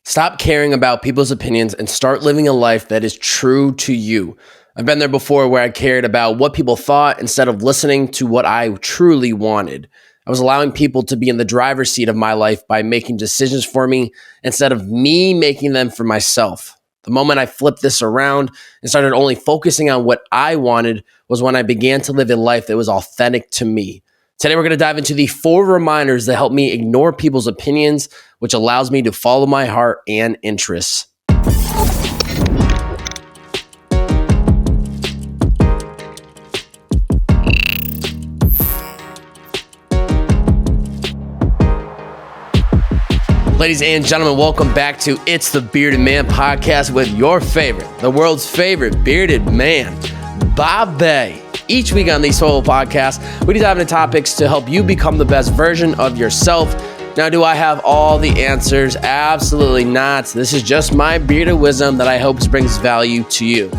Stop caring about people's opinions and start living a life that is true to you. I've been there before where I cared about what people thought instead of listening to what I truly wanted. I was allowing people to be in the driver's seat of my life by making decisions for me instead of me making them for myself. The moment I flipped this around and started only focusing on what I wanted was when I began to live a life that was authentic to me. Today, we're going to dive into the 4 reminders that help me ignore people's opinions, which allows me to follow my heart and interests. Ladies and gentlemen, welcome back to It's the Bearded Man podcast with your favorite, the world's favorite bearded man, Bobby. Each week on these solo podcasts, we dive into topics to help you become the best version of yourself. Now, do I have all the answers? Absolutely not. This is just my bearded wisdom that I hope brings value to you.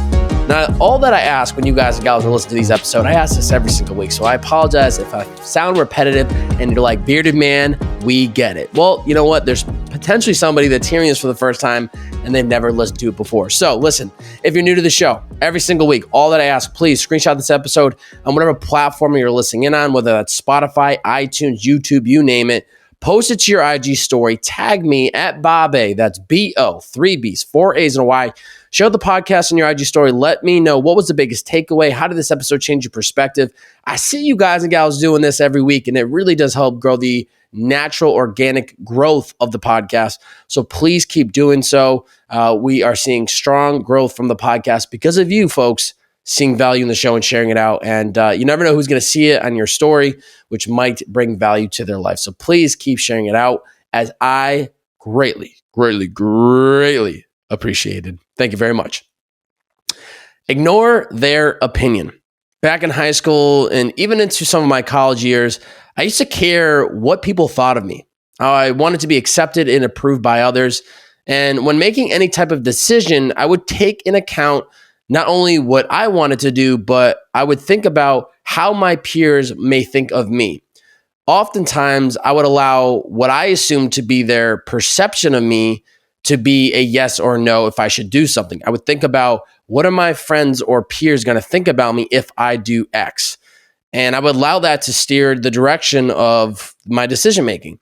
Now, all that I ask when you guys and gals listen to these episodes, I ask this every single week, so I apologize if I sound repetitive and you're like, bearded man, we get it. Well, you know what? There's potentially somebody that's hearing this for the first time and they've never listened to it before. So listen, if you're new to the show, every single week, all that I ask, please screenshot this episode on whatever platform you're listening in on, whether that's Spotify, iTunes, YouTube, you name it. Post it to your IG story. Tag me at Bobby. That's B-O, 3 B's, 4 A's and a Y. Share the podcast in your IG story. Let me know what was the biggest takeaway. How did this episode change your perspective? I see you guys and gals doing this every week, and it really does help grow the natural, organic growth of the podcast. So please keep doing so. We are seeing strong growth from the podcast because of you folks seeing value in the show and sharing it out. And you never know who's going to see it on your story, which might bring value to their life. So please keep sharing it out, as I greatly appreciated. Thank you very much. Ignore their opinion. Back in high school and even into some of my college years, I used to care what people thought of me. I wanted to be accepted and approved by others. And when making any type of decision, I would take into account not only what I wanted to do, but I would think about how my peers may think of me. Oftentimes, I would allow what I assumed to be their perception of me to be a yes or no if I should do something. I would think about, what are my friends or peers going to think about me if I do X? And I would allow that to steer the direction of my decision making.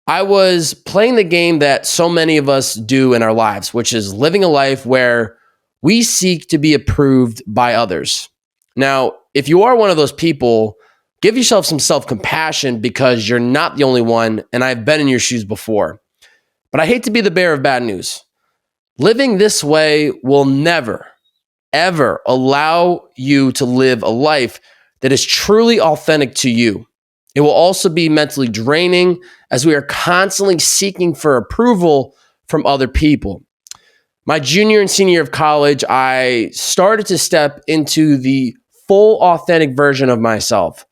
I was playing the game that so many of us do in our lives, which is living a life where we seek to be approved by others. Now, if you are one of those people, give yourself some self-compassion because you're not the only one, and I've been in your shoes before. But I hate to be the bearer of bad news. Living this way will never, ever allow you to live a life that is truly authentic to you. It will also be mentally draining as we are constantly seeking for approval from other people. My junior and senior year of college, I started to step into the full authentic version of myself.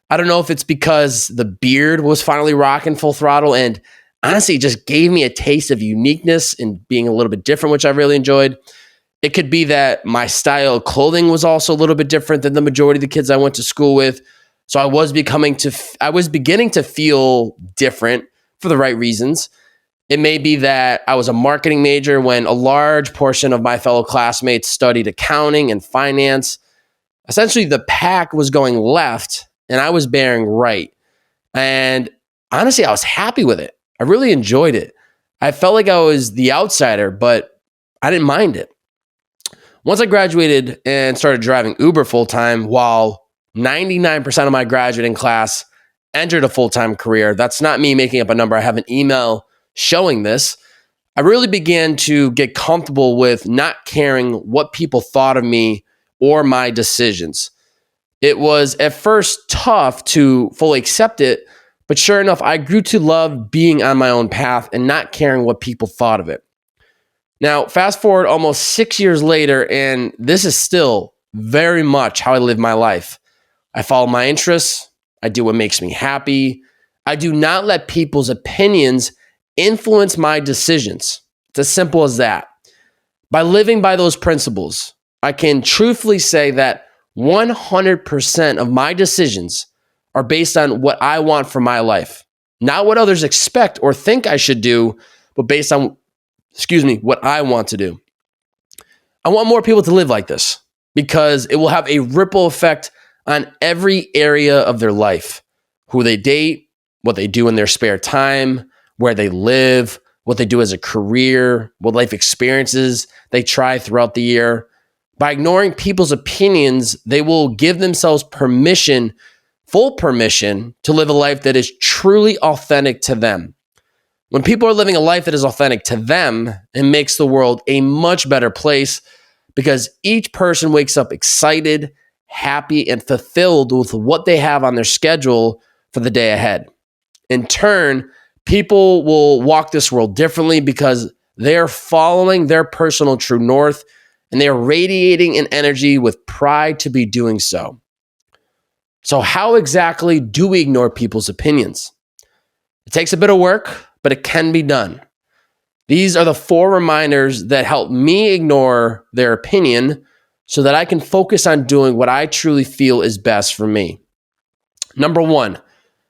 I don't know if it's because the beard was finally rocking full throttle, and honestly, it just gave me a taste of uniqueness and being a little bit different, which I really enjoyed. It could be that my style of clothing was also a little bit different than the majority of the kids I went to school with. So I was beginning to feel different for the right reasons. It may be that I was a marketing major when a large portion of my fellow classmates studied accounting and finance. Essentially, the pack was going left and I was bearing right. And honestly, I was happy with it. I really enjoyed it. I felt like I was the outsider, but I didn't mind it. Once I graduated and started driving Uber full-time, while 99% of my graduating class entered a full-time career, that's not me making up a number. I have an email showing this. I really began to get comfortable with not caring what people thought of me or my decisions. It was at first tough to fully accept it, but sure enough, I grew to love being on my own path and not caring what people thought of it. Now, fast forward almost 6 years later, and this is still very much how I live my life. I follow my interests. I do what makes me happy. I do not let people's opinions influence my decisions. It's as simple as that. By living by those principles, I can truthfully say that 100% of my decisions are based on what I want for my life. Not what others expect or think I should do, but based on what I want to do. I want more people to live like this because it will have a ripple effect on every area of their life. Who they date, what they do in their spare time, where they live, what they do as a career, what life experiences they try throughout the year. By ignoring people's opinions, they will give themselves permission, full permission, to live a life that is truly authentic to them. When people are living a life that is authentic to them, it makes the world a much better place because each person wakes up excited, happy, and fulfilled with what they have on their schedule for the day ahead. In turn, people will walk this world differently because they're following their personal true north and they are radiating an energy with pride to be doing so. So how exactly do we ignore people's opinions? It takes a bit of work, but it can be done. These are the 4 reminders that help me ignore their opinion so that I can focus on doing what I truly feel is best for me. Number 1,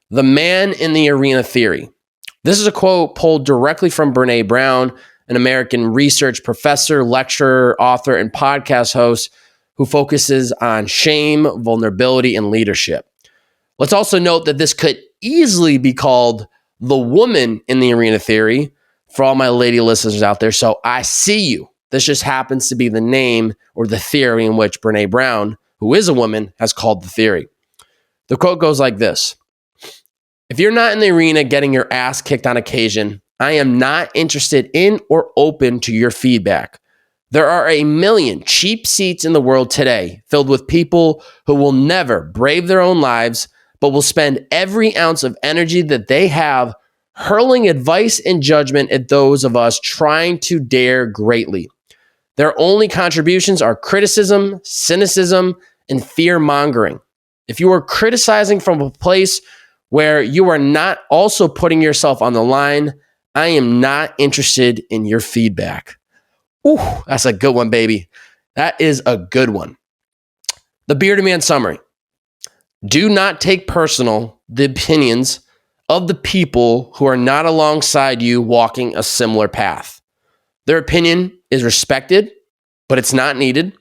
the man in the arena theory. This is a quote pulled directly from Brené Brown, an American research professor, lecturer, author, and podcast host who focuses on shame, vulnerability, and leadership. Let's also note that this could easily be called the woman in the arena theory for all my lady listeners out there. So I see you. This just happens to be the name or the theory in which Brené Brown, who is a woman, has called the theory. The quote goes like this. If you're not in the arena getting your ass kicked on occasion, I am not interested in or open to your feedback. There are a million cheap seats in the world today filled with people who will never brave their own lives, but will spend every ounce of energy that they have hurling advice and judgment at those of us trying to dare greatly. Their only contributions are criticism, cynicism, and fear-mongering. If you are criticizing from a place where you are not also putting yourself on the line, I am not interested in your feedback. Ooh, that's a good one, baby. That is a good one. The Bearded Man summary. Do not take personal the opinions of the people who are not alongside you walking a similar path. Their opinion is respected, but it's not needed.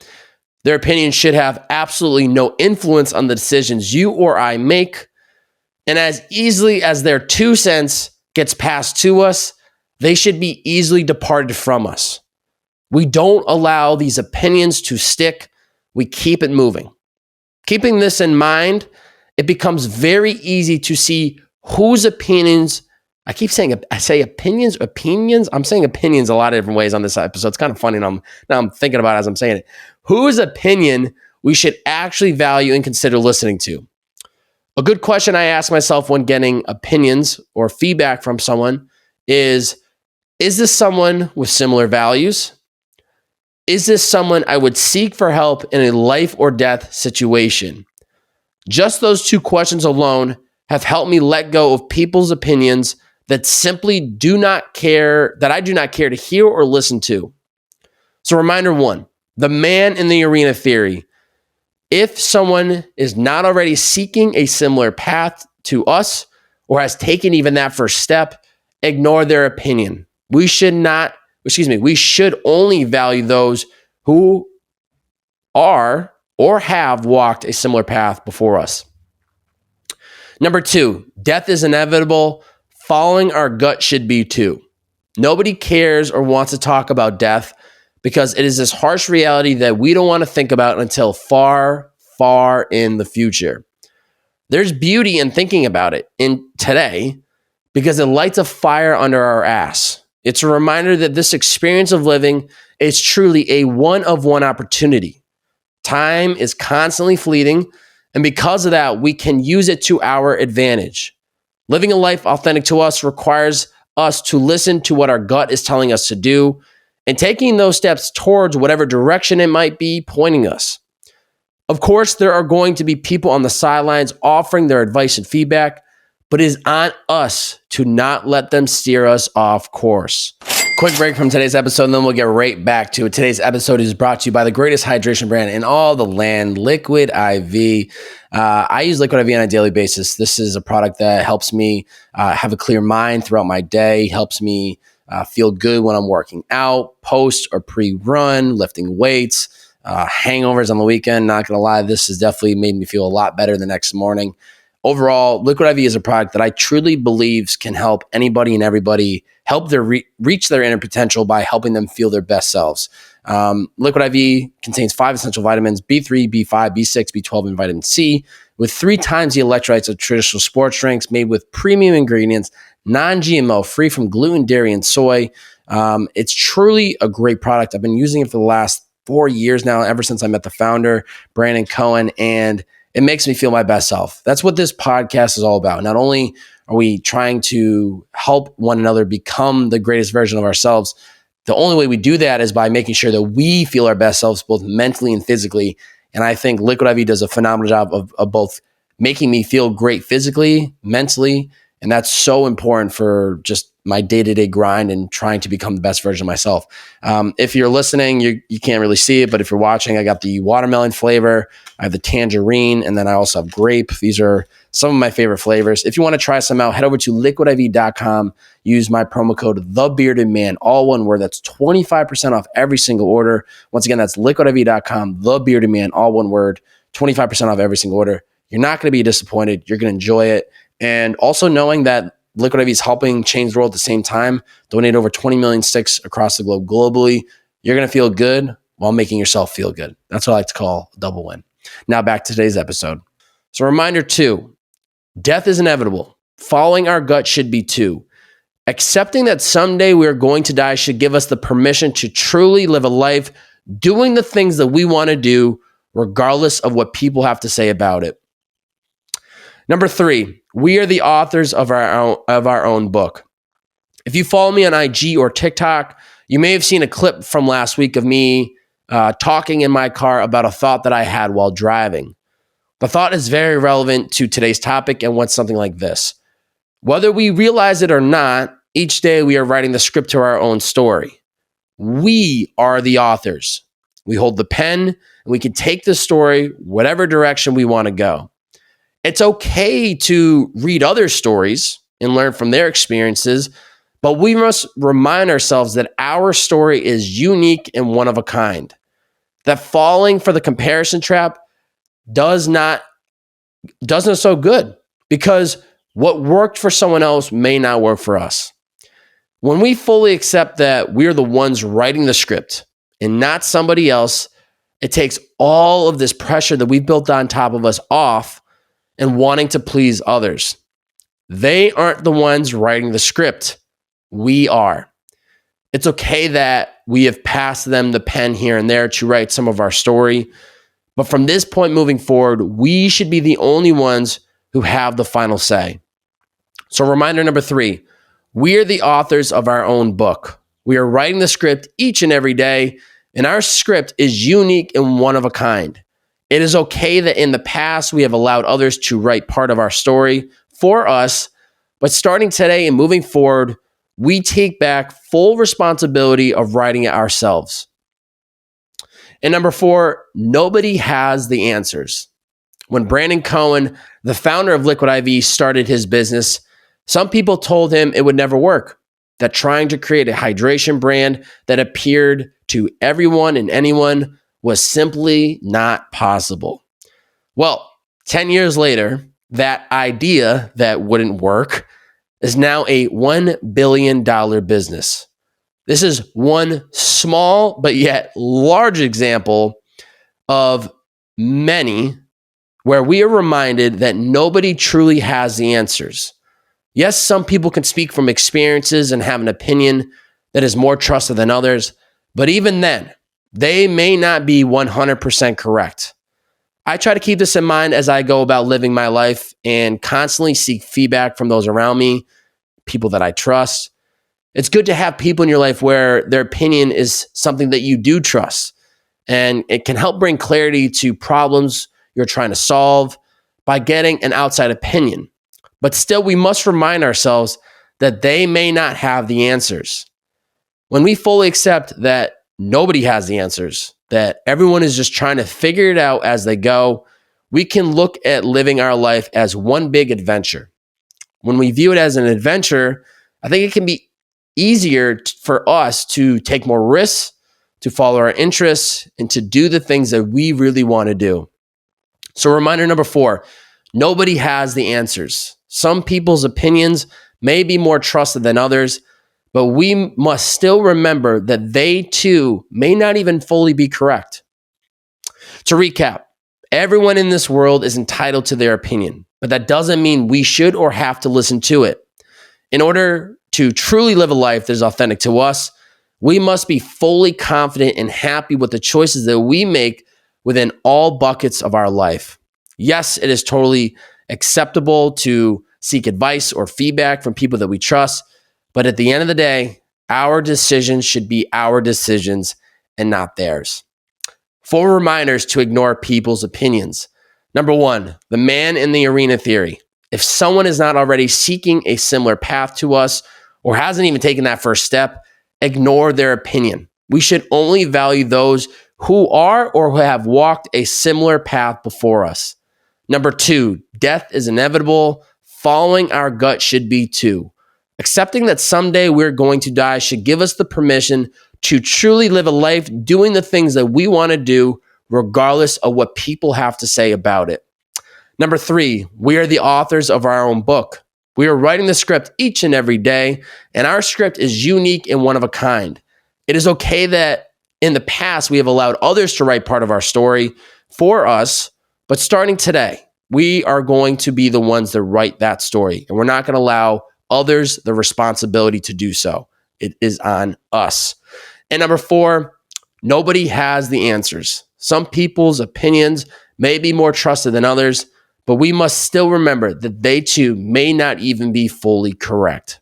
Their opinion should have absolutely no influence on the decisions you or I make. And as easily as their 2 cents gets passed to us, they should be easily departed from us. We don't allow these opinions to stick. We keep it moving. Keeping this in mind, it becomes very easy to see whose opinions, I say opinions. I'm saying opinions a lot of different ways on this episode. It's kind of funny now I'm thinking about it as I'm saying it. Whose opinion we should actually value and consider listening to. A good question I ask myself when getting opinions or feedback from someone is this someone with similar values? Is this someone I would seek for help in a life or death situation? Just those 2 questions alone have helped me let go of people's opinions that simply I do not care to hear or listen to. So reminder 1, the man in the arena theory. If someone is not already seeking a similar path to us or has taken even that first step, ignore their opinion. We should only value those who are or have walked a similar path before us. Number 2, death is inevitable. Following our gut should be too. Nobody cares or wants to talk about death because it is this harsh reality that we don't want to think about until far, far in the future. There's beauty in thinking about it in today because it lights a fire under our ass. It's a reminder that this experience of living is truly a one-of-one opportunity. Time is constantly fleeting, and because of that, we can use it to our advantage. Living a life authentic to us requires us to listen to what our gut is telling us to do and taking those steps towards whatever direction it might be pointing us. Of course, there are going to be people on the sidelines offering their advice and feedback, but it is on us to not let them steer us off course. Quick break from today's episode, and then we'll get right back to it. Today's episode is brought to you by the greatest hydration brand in all the land, Liquid IV. I use Liquid IV on a daily basis. This is a product that helps me have a clear mind throughout my day, helps me feel good when I'm working out, post or pre-run, lifting weights, hangovers on the weekend. Not going to lie, this has definitely made me feel a lot better the next morning. Overall, Liquid IV is a product that I truly believe can help anybody and everybody help their reach their inner potential by helping them feel their best selves. Liquid IV contains 5 essential vitamins, B3, B5, B6, B12, and vitamin C, with 3 times the electrolytes of traditional sports drinks, made with premium ingredients, non-GMO, free from gluten, dairy, and soy. It's truly a great product. I've been using it for the last 4 years now, ever since I met the founder, Brandon Cohen, and it makes me feel my best self. That's what this podcast is all about. Not only are we trying to help one another become the greatest version of ourselves, the only way we do that is by making sure that we feel our best selves, both mentally and physically. And I think Liquid IV does a phenomenal job of both making me feel great physically, mentally, and that's so important for just my day-to-day grind and trying to become the best version of myself. If you're listening, you can't really see it, but if you're watching, I got the watermelon flavor, I have the tangerine, and then I also have grape. These are some of my favorite flavors. If you want to try some out, head over to liquidiv.com. Use my promo code TheBeardedMan, all one word. That's 25% off every single order. Once again, that's liquidiv.com, TheBeardedMan, all one word, 25% off every single order. You're not going to be disappointed. You're going to enjoy it. And also knowing that Liquid IV is helping change the world at the same time, donate over 20 million sticks across the globe globally. You're going to feel good while making yourself feel good. That's what I like to call a double win. Now back to today's episode. So reminder 2, death is inevitable. Following our gut should be too. Accepting that someday we are going to die should give us the permission to truly live a life doing the things that we want to do, regardless of what people have to say about it. Number 3, we are the authors of our own book. If you follow me on IG or TikTok, you may have seen a clip from last week of me talking in my car about a thought that I had while driving. The thought is very relevant to today's topic and went something like this. Whether we realize it or not, each day we are writing the script to our own story. We are the authors. We hold the pen and we can take the story whatever direction we want to go. It's okay to read other stories and learn from their experiences, but we must remind ourselves that our story is unique and one of a kind. That falling for the comparison trap doesn't so good, because what worked for someone else may not work for us. When we fully accept that we're the ones writing the script and not somebody else, it takes all of this pressure that we've built on top of us off and wanting to please others. They aren't the ones writing the script. We are. It's okay that we have passed them the pen here and there to write some of our story. But from this point moving forward, we should be the only ones who have the final say. So reminder number 3, we are the authors of our own book. We are writing the script each and every day, and our script is unique and one of a kind. It is okay that in the past we have allowed others to write part of our story for us, but starting today and moving forward, we take back full responsibility of writing it ourselves. And number 4, nobody has the answers. When Brandon Cohen, the founder of Liquid IV, started his business, some people told him it would never work, that trying to create a hydration brand that appeared to everyone and anyone was simply not possible. Well, 10 years later, that idea that wouldn't work is now a $1 billion business. This is one small but yet large example of many where we are reminded that nobody truly has the answers. Yes, some people can speak from experiences and have an opinion that is more trusted than others, but even then, they may not be 100% correct. I try to keep this in mind as I go about living my life and constantly seek feedback from those around me, people that I trust. It's good to have people in your life where their opinion is something that you do trust, and it can help bring clarity to problems you're trying to solve by getting an outside opinion. But still, we must remind ourselves that they may not have the answers. When we fully accept that nobody has the answers, that everyone is just trying to figure it out as they go, we can look at living our life as one big adventure. When we view it as an adventure, I think it can be easier for us to take more risks, to follow our interests, and to do the things that we really want to do. So reminder number 4, nobody has the answers. Some people's opinions may be more trusted than others, but we must still remember that they too may not even fully be correct. To recap, everyone in this world is entitled to their opinion, but that doesn't mean we should or have to listen to it. In order to truly live a life that is authentic to us, we must be fully confident and happy with the choices that we make within all buckets of our life. Yes, it is totally acceptable to seek advice or feedback from people that we trust, but at the end of the day, our decisions should be our decisions and not theirs. 4 reminders to ignore people's opinions. Number 1, the man in the arena theory. If someone is not already seeking a similar path to us or hasn't even taken that first step, ignore their opinion. We should only value those who are or who have walked a similar path before us. Number 2, death is inevitable. Following our gut should be too. Accepting that someday we're going to die should give us the permission to truly live a life doing the things that we want to do, regardless of what people have to say about it. Number 3, we are the authors of our own book. We are writing the script each and every day, and our script is unique and one of a kind. It is okay that in the past we have allowed others to write part of our story for us, but starting today, we are going to be the ones that write that story, and we're not going to allow others the responsibility to do so. It is on us. And number 4, nobody has the answers. Some people's opinions may be more trusted than others, but we must still remember that they too may not even be fully correct.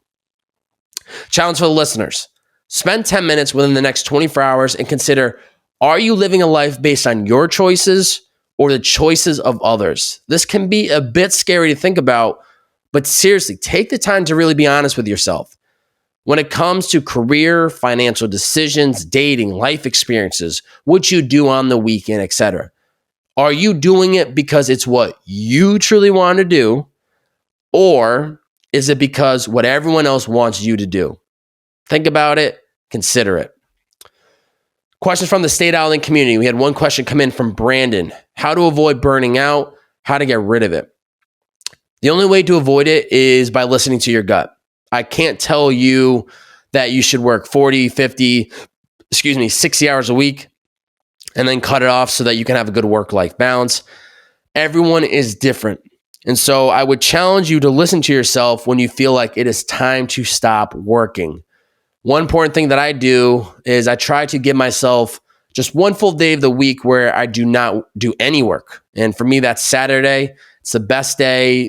Challenge for the listeners. Spend 10 minutes within the next 24 hours and consider, are you living a life based on your choices or the choices of others? This can be a bit scary to think about, but seriously, take the time to really be honest with yourself. When it comes to career, financial decisions, dating, life experiences, what you do on the weekend, etc., are you doing it because it's what you truly want to do, or is it because what everyone else wants you to do? Think about it, consider it. Questions from the State Island community. We had one question come in from Brandon. How to avoid burning out, how to get rid of it. The only way to avoid it is by listening to your gut. I can't tell you that you should work 60 hours a week and then cut it off so that you can have a good work-life balance. Everyone is different. And so I would challenge you to listen to yourself when you feel like it is time to stop working. One important thing that I do is I try to give myself just one full day of the week where I do not do any work. And for me, that's Saturday. It's the best day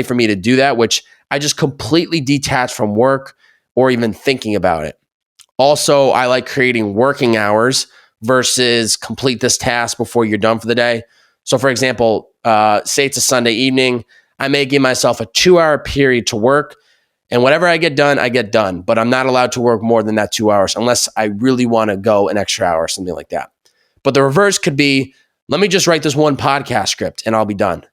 for me to do that, which I just completely detach from work or even thinking about it. Also, I like creating working hours versus complete this task before you're done for the day. So for example, say it's a Sunday evening, I may give myself a 2-hour period to work, and whatever I get done, but I'm not allowed to work more than that 2 hours unless I really want to go an extra hour or something like that. But the reverse could be, let me just write this one podcast script and I'll be done.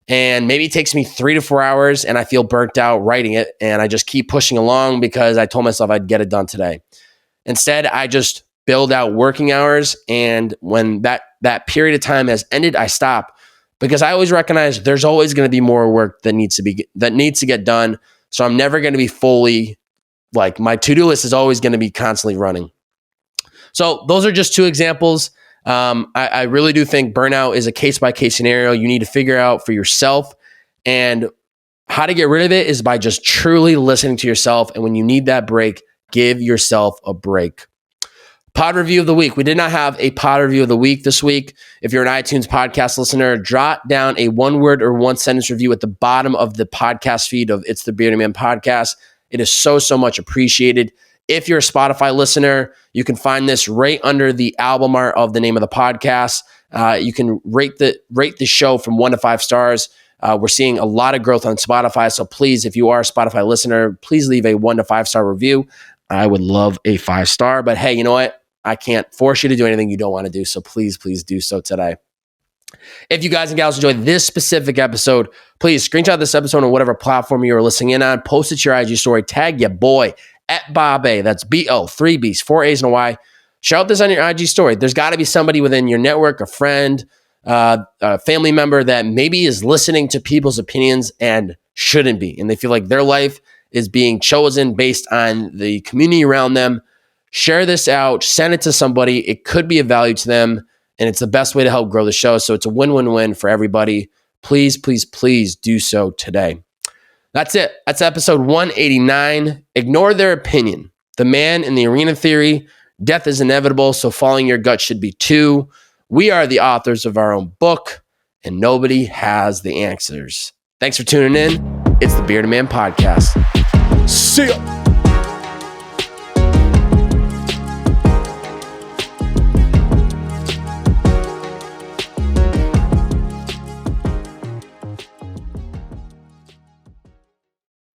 And maybe it takes me 3 to 4 hours and I feel burnt out writing it, and I just keep pushing along because I told myself I'd get it done today. Instead, I just build out working hours, and when that period of time has ended, I stop, because I always recognize there's always going to be more work that needs to get done. So I'm never going to be fully, like, my to-do list is always going to be constantly running. So those are just 2 examples. I really do think burnout is a case-by-case scenario. You need to figure out for yourself, and how to get rid of it is by just truly listening to yourself. And when you need that break, give yourself a break. Pod review of the week. We did not have a pod review of the week this week. If you're an iTunes podcast listener, jot down a 1-word or 1-sentence review at the bottom of the podcast feed of It's the Bearded Man podcast. It is so much appreciated. If you're a Spotify listener, you can find this right under the album art of the name of the podcast. You can rate the show from 1 to 5 stars. We're seeing a lot of growth on Spotify. So please, if you are a Spotify listener, please leave a 1 to 5 star review. I would love a 5-star, but hey, you know what? I can't force you to do anything you don't want to do. So please do so today. If you guys and gals enjoyed this specific episode, please screenshot this episode on whatever platform you are listening in on. Post it to your IG story. Tag your boy at Bob A. That's B-O, 3 B's, 4 A's and a Y. Shout this on your IG story. There's got to be somebody within your network, a friend, a family member that maybe is listening to people's opinions and shouldn't be. And they feel like their life is being chosen based on the community around them. Share this out. Send it to somebody. It could be of value to them. And it's the best way to help grow the show. So it's a win-win-win for everybody. Please, please, please do so today. That's it. That's episode 189. Ignore their opinion. The man in the arena theory. Death is inevitable, so following your gut should be too. We are the authors of our own book, and nobody has the answers. Thanks for tuning in. It's the Bearded Man Podcast. See ya.